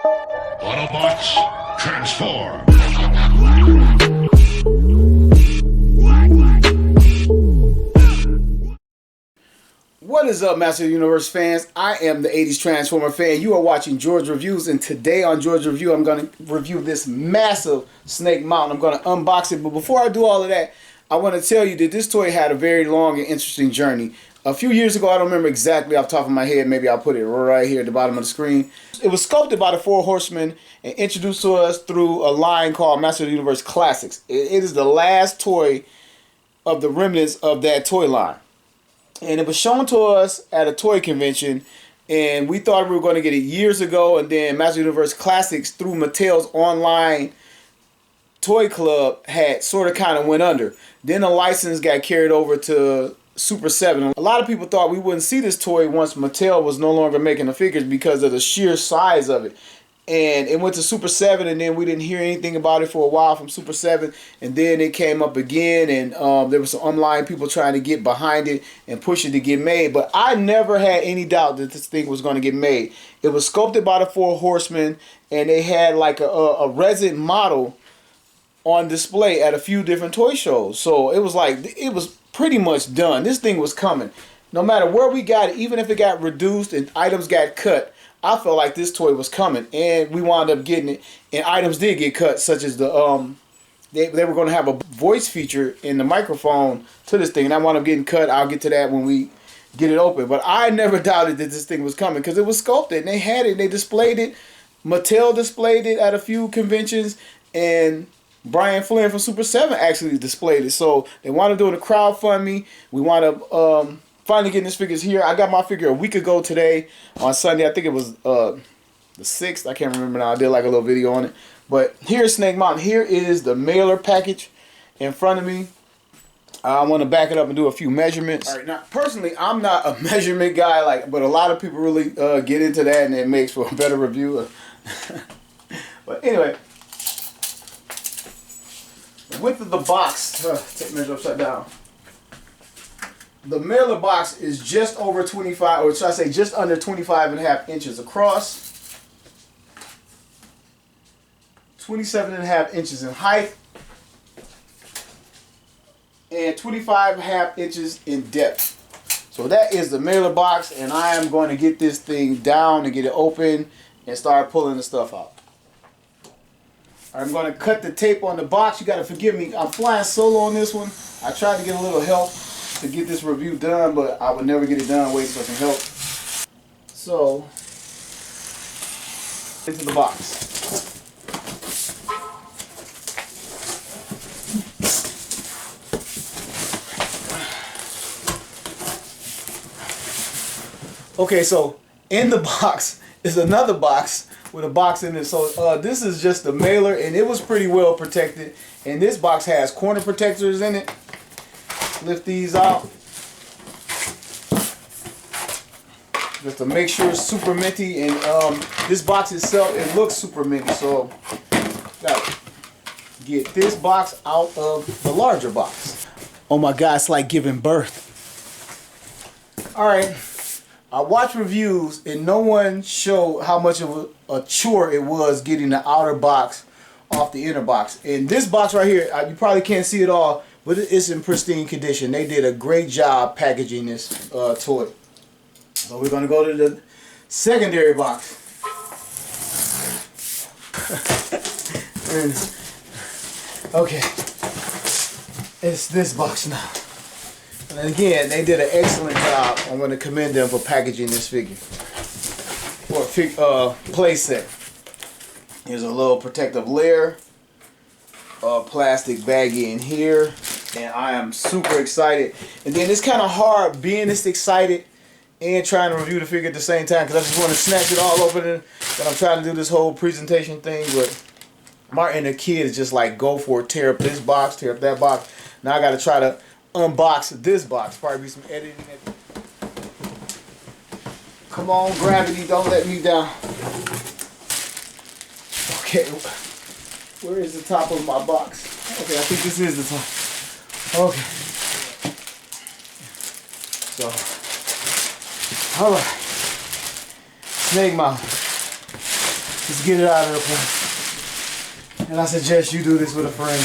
Autobots, transform! What is up, Master of the Universe fans? I am the 80s Transformer fan. You are watching George Reviews, and today on George Review, I'm going to review this massive Snake Mountain. I'm going to unbox it, but before I do all of that, I want to tell you that this toy had a very long and interesting journey. A few years ago, I don't remember exactly off the top of my head, maybe I'll put it right here at the bottom of the screen. It was sculpted by the Four Horsemen and introduced to us through a line called Master of the Universe Classics. It is the last toy of the remnants of that toy line. And it was shown to us at a toy convention, and we thought we were going to get it years ago, and then Master of the Universe Classics through Mattel's online toy club had sort of kind of went under. Then the license got carried over to Super 7. A lot of people thought we wouldn't see this toy once Mattel was no longer making the figures because of the sheer size of it. And it went to Super 7, and then we didn't hear anything about it for a while from Super 7. And then it came up again, and there was some online people trying to get behind it and push it to get made. But I never had any doubt that this thing was going to get made. It was sculpted by the Four Horsemen, and they had like a resin model on display at a few different toy shows. So it was like, it was pretty much done. This thing was coming. No matter where we got it, even if it got reduced and items got cut, I felt like this toy was coming, and we wound up getting it, and items did get cut, such as the they were going to have a voice feature in the microphone to this thing, and I wound up getting cut. I'll get to that when we get it open, but I never doubted that this thing was coming because it was sculpted, and they had it, they displayed it. Mattel displayed it at a few conventions, and Brian Flynn from Super 7 actually displayed it. So they wound up doing a crowdfunding. We wound up finally getting this figures here. I got my figure a week ago today on Sunday. I think it was the 6th. I can't remember now. I did like a little video on it. But here's Snake Mountain. Here is the mailer package in front of me. I want to back it up and do a few measurements. All right, now personally, I'm not a measurement guy, but a lot of people really get into that, and it makes for a better review. But anyway, the width of the box. Take measure upside down. The mailer box is just over 25, or should I say just under 25.5 inches across, 27.5 inches in height, and 25.5 inches in depth. So that is the mailer box, and I am going to get this thing down and get it open and start pulling the stuff out. I'm going to cut the tape on the box. You got to forgive me. I'm flying solo on this one. I tried to get a little help to get this review done, but I would never get it done waiting for some help. So, into the box. Okay, so in the box is another box with a box in it. So this is just the mailer, and it was pretty well protected. And this box has corner protectors in it. Lift these out just to make sure it's super minty, and this box itself, it looks super minty, so gotta get this box out of the larger box. Oh my god, it's like giving birth. Alright, I watched reviews and no one showed how much of a chore it was getting the outer box off the inner box. And this box right here, you probably can't see it all, but it's in pristine condition. They did a great job packaging this toy. So we're going to go to the secondary box. Okay, it's this box now. And again, they did an excellent job. I want to commend them for packaging this figure. For a play set. Here's a little protective layer. Plastic baggie in here, and I am super excited. And then it's kind of hard being this excited and trying to review the figure at the same time, because I just want to snatch it all open, and I'm trying to do this whole presentation thing. But Martin, the kid, is just like, go for it, tear up this box, tear up that box. Now I got to try to unbox this box. Probably be some editing. Come on, gravity, don't let me down. Okay. Where is the top of my box? Okay, I think this is the top. Okay. So, alright. Snake Mountain. Let's get it out of the place. And I suggest you do this with a friend.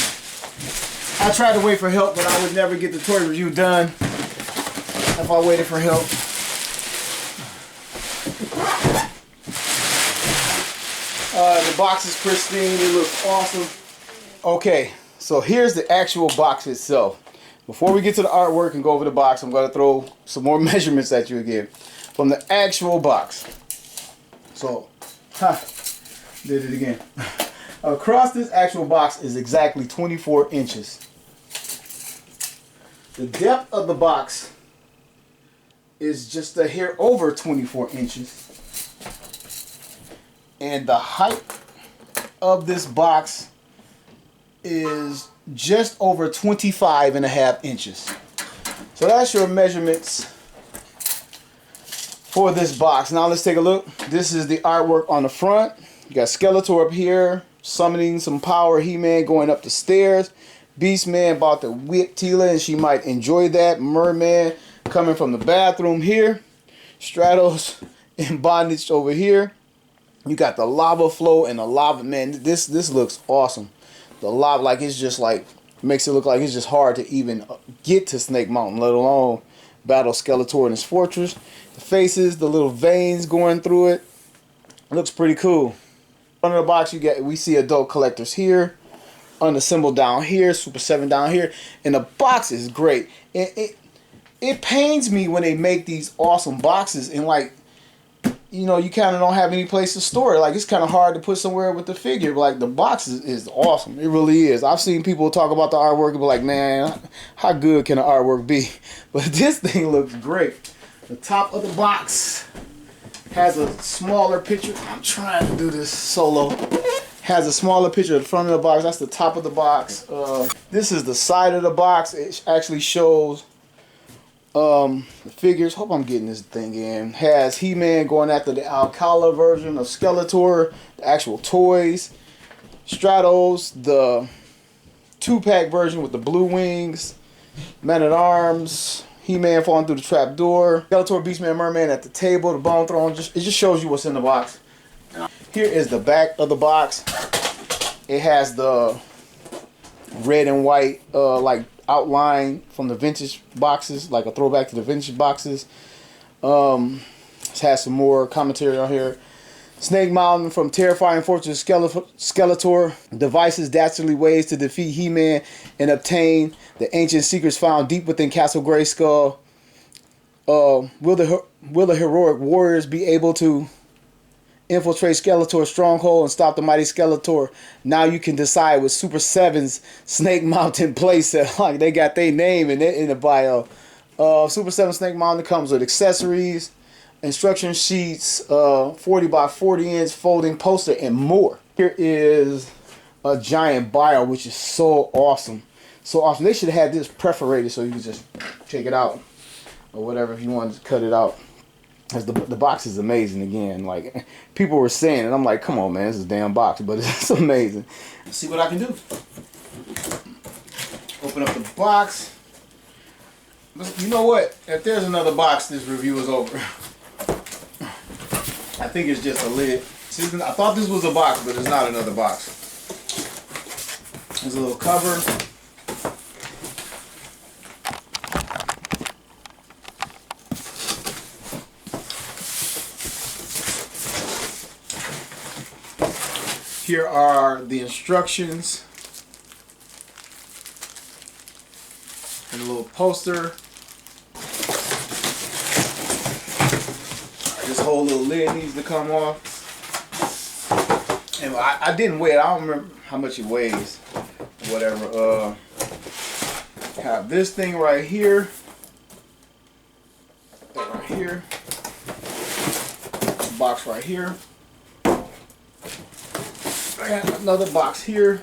I tried to wait for help, but I would never get the toy review done if I waited for help. The box is pristine. It looks awesome. Okay, so here's the actual box itself. Before we get to the artwork and go over the box, I'm going to throw some more measurements at you again from the actual box. So, did it again. Across this actual box is exactly 24 inches. The depth of the box is just a hair over 24 inches. And the height of this box is just over 25.5 inches. So that's your measurements for this box. Now let's take a look. This is the artwork on the front. You got Skeletor up here, summoning some power, He-Man going up the stairs, Beast-Man about to whip Teela and she might enjoy that, Merman coming from the bathroom here, Stratos in bondage over here. You got the lava flow and the lava, man, this looks awesome. The lava, like, it's just like, makes it look like it's just hard to even get to Snake Mountain, let alone battle Skeletor in his fortress. The faces, the little veins going through it, looks pretty cool. Under the box, we see adult collectors here, unassembled down here, Super 7 down here, and the box is great. It pains me when they make these awesome boxes and, like, you know, you kind of don't have any place to store it. Like, it's kind of hard to put somewhere with the figure. But, like, the box is awesome. It really is. I've seen people talk about the artwork and be like, man, how good can the artwork be? But this thing looks great. The top of the box has a smaller picture. I'm trying to do this solo. Has a smaller picture of the front of the box. That's the top of the box. This is the side of the box. It actually shows the figures. Hope I'm getting this thing in. Has He-Man going after the Alcala version of Skeletor, the actual toys. Stratos, the 2-pack version with the blue wings. Man-at-Arms. He-Man falling through the trap door. Skeletor, Beastman, Merman at the table. The Bone Throne. It just shows you what's in the box. Here is the back of the box. It has the red and white like outline from the vintage boxes, like a throwback to the vintage boxes. It has some more commentary on here. Snake Mountain from terrifying fortress Skeletor devises dastardly ways to defeat He-Man and obtain the ancient secrets found deep within Castle Grayskull. Will the heroic warriors be able to infiltrate Skeletor's stronghold and stop the mighty Skeletor? Now you can decide with Super 7's Snake Mountain playset. Like, they got their name in the bio. Super 7 Snake Mountain comes with accessories, instruction sheets, 40 by 40 inch folding poster, and more. Here is a giant bio, which is so awesome. So awesome. They should have had this perforated so you can just take it out or whatever if you want to cut it out. Because the box is amazing again. Like, people were saying it. I'm like, come on, man, this is a damn box. But it's amazing. Let's see what I can do. Open up the box. You know what? If there's another box, this review is over. I think it's just a lid. See, I thought this was a box, but it's not another box. There's a little cover. Here are the instructions and a little poster. This whole little lid needs to come off. And I didn't weigh it. I don't remember how much it weighs. Whatever. Have this thing right here. That right here. Box right here. I got another box here.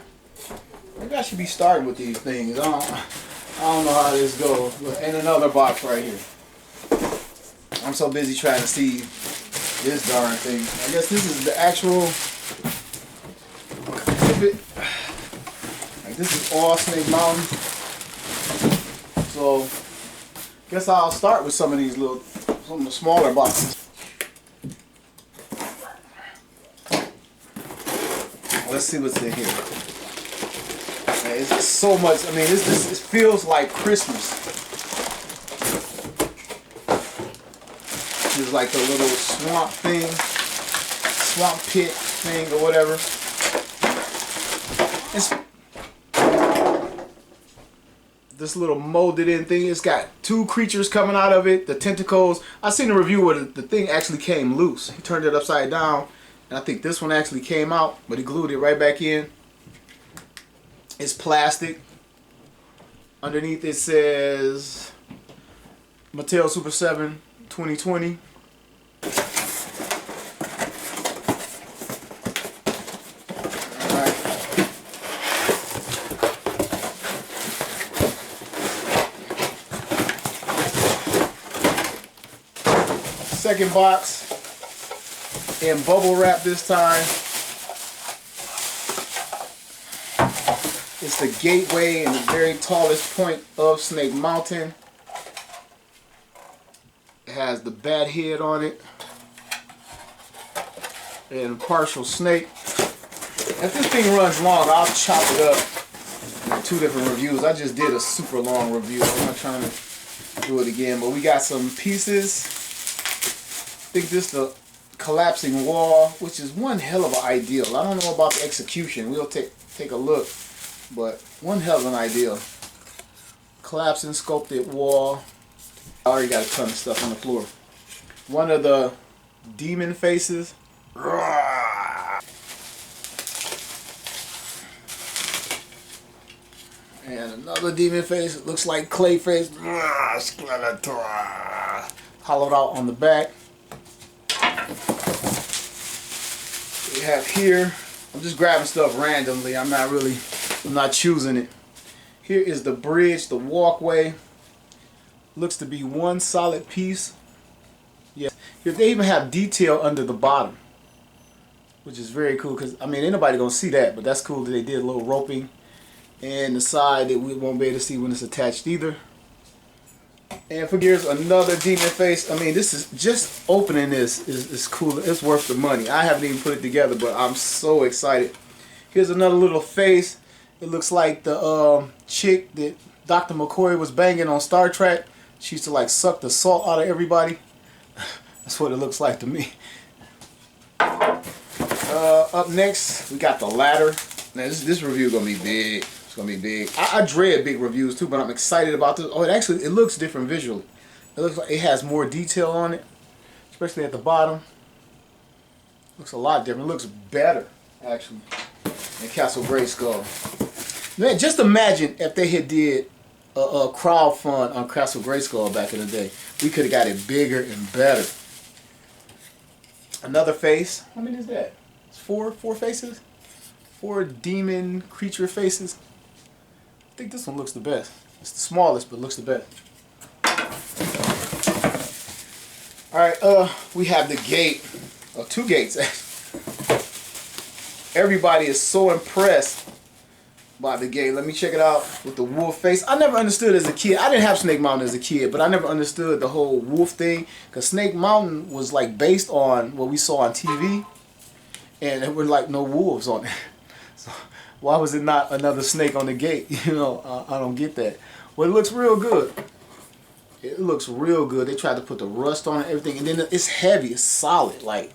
Maybe I should be starting with these things. I don't know how this goes. And another box right here. I'm so busy trying to see this darn thing. I guess this is the actual exhibit. Like, this is all Snake Mountain. So, guess I'll start with some of the smaller boxes. Let's see what's in here. Man, it's just so much. I mean, this feels like Christmas. It's like a little swamp thing, swamp pit thing or whatever. It's this little molded in thing. It's got two creatures coming out of it, the tentacles. I seen a review where the thing actually came loose. He turned it upside down, and I think this one actually came out, but he glued it right back in. It's plastic. Underneath it says Mattel Super 7 2020. Second box in bubble wrap this time. It's the gateway and the very tallest point of Snake Mountain. It has the bat head on it and partial snake. If this thing runs long, I'll chop it up in 2 different reviews. I just did a super long review. I'm not trying to do it again, but we got some pieces. I think this is the collapsing wall, which is one hell of an ideal. I don't know about the execution. We'll take a look, but one hell of an ideal. Collapsing sculpted wall. I already got a ton of stuff on the floor. One of the demon faces. And another demon face. It looks like clay face. Hollowed out on the back. We have here, I'm just grabbing stuff randomly. I'm not choosing it. Here is the bridge, the walkway. Looks to be one solid piece. Yes. Here they even have detail under the bottom, which is very cool because, I mean, ain't nobody gonna see that, but that's cool that they did a little roping. And the side that we won't be able to see when it's attached either. And here's another demon face. I mean, this is just opening this is cool. It's worth the money. I haven't even put it together, but I'm so excited. Here's another little face. It looks like the chick that Dr. McCoy was banging on Star Trek. She used to like suck the salt out of everybody. That's what it looks like to me. Up next, we got the ladder. Now this review is gonna be big. Gonna be big. I dread big reviews too, but I'm excited about this. Oh, it looks different visually. It looks like it has more detail on it, especially at the bottom. Looks a lot different. It looks better actually than Castle Grayskull. Man, just imagine if they had did a crowdfund on Castle Grayskull back in the day. We could have got it bigger and better. Another face. How many is that? It's four faces. 4 demon creature faces. I think this one looks the best. It's the smallest, but looks the best. Alright, we have the gate. 2 gates. Everybody is so impressed by the gate. Let me check it out with the wolf face. I never understood as a kid. I didn't have Snake Mountain as a kid, but I never understood the whole wolf thing. Because Snake Mountain was like based on what we saw on TV. And there were like no wolves on it. So why was it not another snake on the gate? You know, I don't get that. Well, it looks real good. It looks real good. They tried to put the rust on it, everything, and then it's heavy. It's solid. Like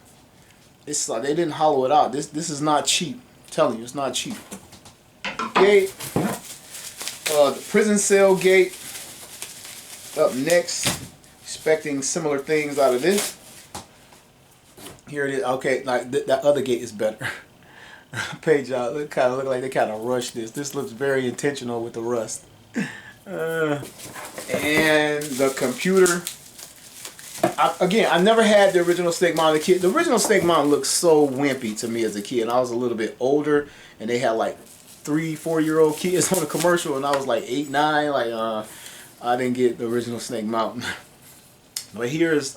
it's like they didn't hollow it out. This is not cheap. I'm telling you, it's not cheap. Gate. The prison cell gate. Up next. Expecting similar things out of this. Here it is. Okay, like that other gate is better. Page out. It kind of look like they kind of rushed this. This looks very intentional with the rust. And the computer. I never had the original Snake Mountain kid. The original Snake Mountain looked so wimpy to me as a kid. And I was a little bit older, and they had like 3-4-year-old kids on the commercial, and I was like 8, 9. Like I didn't get the original Snake Mountain. But here's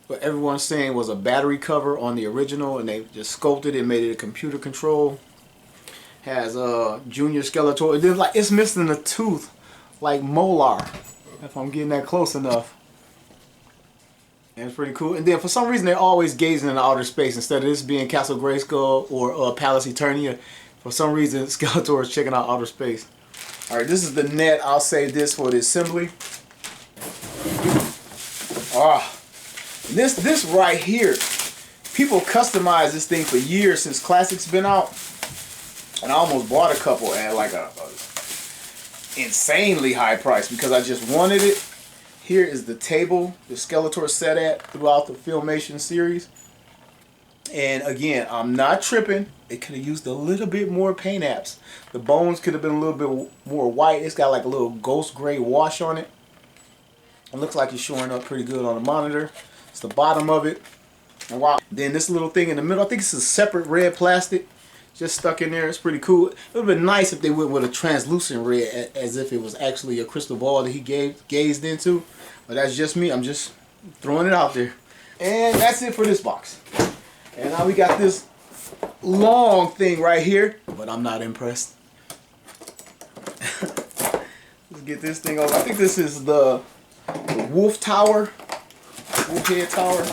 what everyone's saying was a battery cover on the original, and they just sculpted it and made it a computer control. Has Junior Skeletor. And then like it's missing a tooth, like Molar, if I'm getting that close enough. And it's pretty cool. And then for some reason they're always gazing into outer space instead of this being Castle Grayskull or Palace Eternia. For some reason Skeletor is checking out outer space. Alright, this is the net. I'll save this for the assembly. This right here. People customize this thing for years since Classic's been out. And I almost bought a couple at like a insanely high price because I just wanted it. Here is the table the Skeletor sat at throughout the Filmation series. And again, I'm not tripping. It could have used a little bit more paint apps. The bones could have been a little bit more white. It's got like a little ghost gray wash on it. It looks like it's showing up pretty good on the monitor. It's the bottom of it. And wow. Then this little thing in the middle, I think it's a separate red plastic just stuck in there. It's pretty cool. It would have been nice if they went with a translucent red as if it was actually a crystal ball that he gazed into. But that's just me. I'm just throwing it out there. And that's it for this box. And now we got this long thing right here, but I'm not impressed. Let's get this thing over. I think this is the wolf tower, wolf head tower.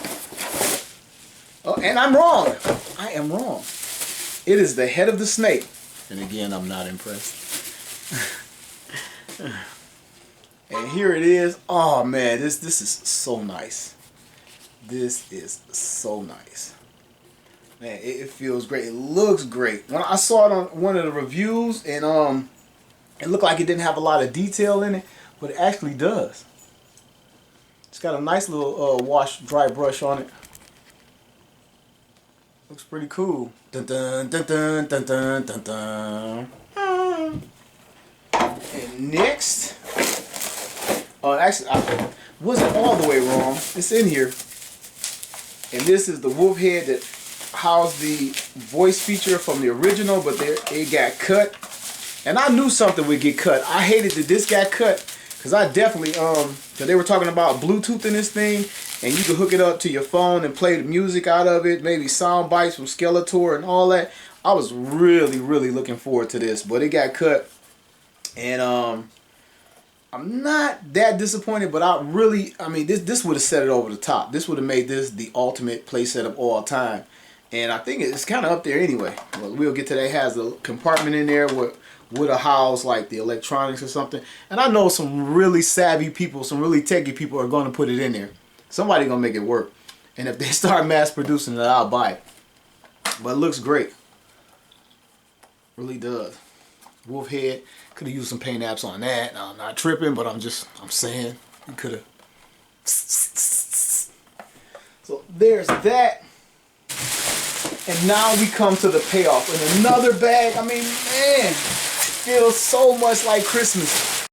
Oh, and I'm wrong. I am wrong. It is the head of the snake. And again, I'm not impressed. And here it is. Oh man, this is so nice. This is so nice. Man, it feels great. It looks great. When I saw it on one of the reviews, and it looked like it didn't have a lot of detail in it, but it actually does. It's got a nice little wash dry brush on it. Looks pretty cool. Dun dun dun dun dun dun dun dun. And next, actually, I wasn't all the way wrong. It's in here, and this is the wolf head that housed the voice feature from the original, but it got cut. And I knew something would get cut. I hated that this got cut because I definitely because they were talking about Bluetooth in this thing, and you could hook it up to your phone and play the music out of it, maybe sound bites from Skeletor and all that. I was really looking forward to this, but it got cut, and I'm not that disappointed, but I mean, this would have set it over the top. This would have made this the ultimate playset of all time. And I think it's kind of up there anyway. Well, we'll get to that. It has a compartment in there with a house like the electronics or something. And I know some really savvy people, some really techie people are going to put it in there. Somebody going to make it work. And if they start mass producing it, I'll buy it. But it looks great. Really does. Wolf head. Could have used some paint apps on that. Now, I'm not tripping, but I'm saying you could have. So there's that. And now we come to the payoff in another bag. I mean, man, it feels so much like Christmas.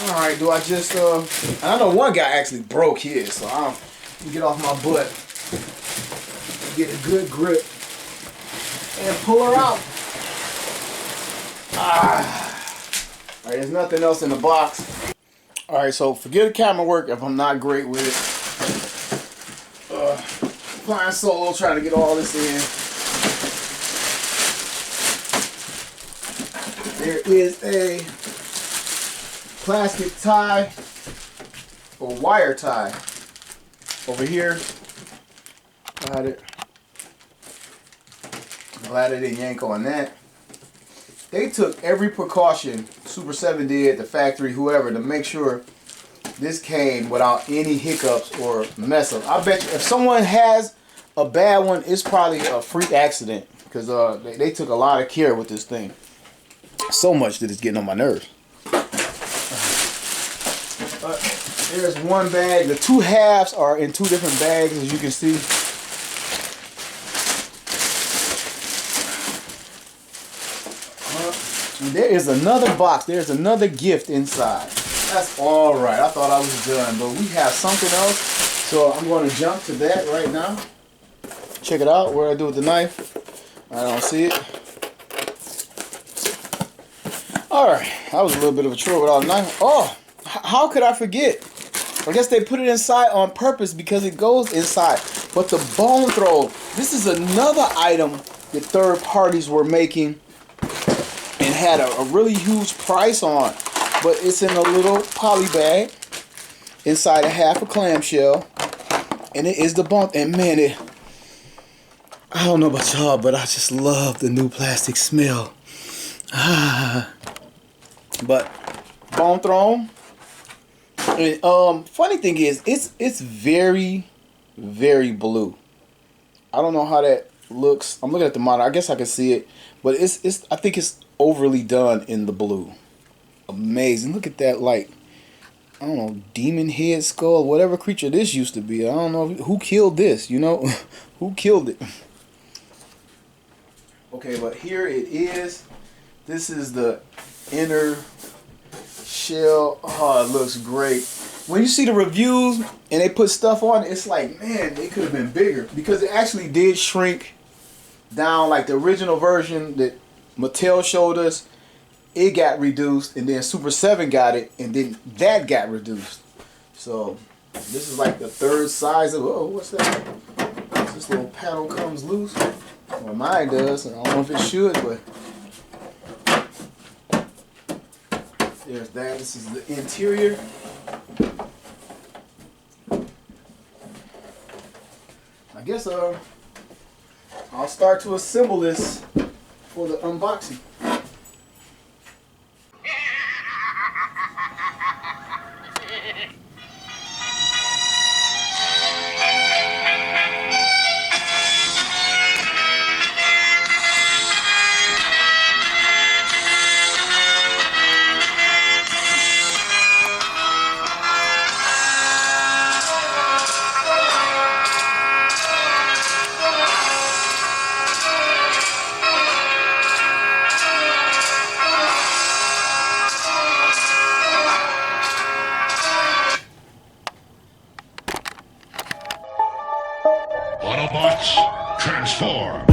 All right, do I just I know one guy actually broke his, so I'll get off my butt, get a good grip, and pull her out. All right, there's nothing else in the box. Alright, so forget the camera work if I'm not great with it. Flying solo, trying to get all this in. There is a plastic tie or wire tie over here. Got it. Glad I didn't yank on that. They took every precaution, Super 7 did, the factory, whoever, to make sure this came without any hiccups or mess up. I bet you if someone has a bad one, it's probably a freak accident because they took a lot of care with this thing. So much that it's getting on my nerves. There's one bag. The two halves are in two different bags, as you can see. And there is another box. There's another gift inside. That's all right. I thought I was done, but we have something else. So I'm going to jump to that right now. Check it out. What do I do with the knife? I don't see it. All right. That was a little bit of a chore without a knife. Oh, how could I forget? I guess they put it inside on purpose because it goes inside. But the bone throw. This is another item that third parties were making and had a really huge price on, but it's in a little poly bag inside a half a clamshell, and it is the bump. And man, I don't know about y'all, but I just love the new plastic smell. But bone throne. And funny thing is, it's very, very blue. I don't know how that looks. I'm looking at the monitor. I guess I can see it, but it's I think it's overly done in the blue. Amazing. Look at that, like, I don't know, demon head skull, whatever creature this used to be. I don't know who killed this, you know? Who killed it? Okay, but here it is. This is the inner shell. Oh, it looks great. When you see the reviews and they put stuff on it, it's like, man, they could have been bigger, because it actually did shrink down. Like the original version that Mattel showed us, it got reduced, and then Super 7 got it, and then that got reduced. So this is like the third size of, oh, what's that? This little panel comes loose. Well, mine does. I don't know if it should, but there's that. This is the interior. I guess I'll start to assemble this for the unboxing. Autobots, transform!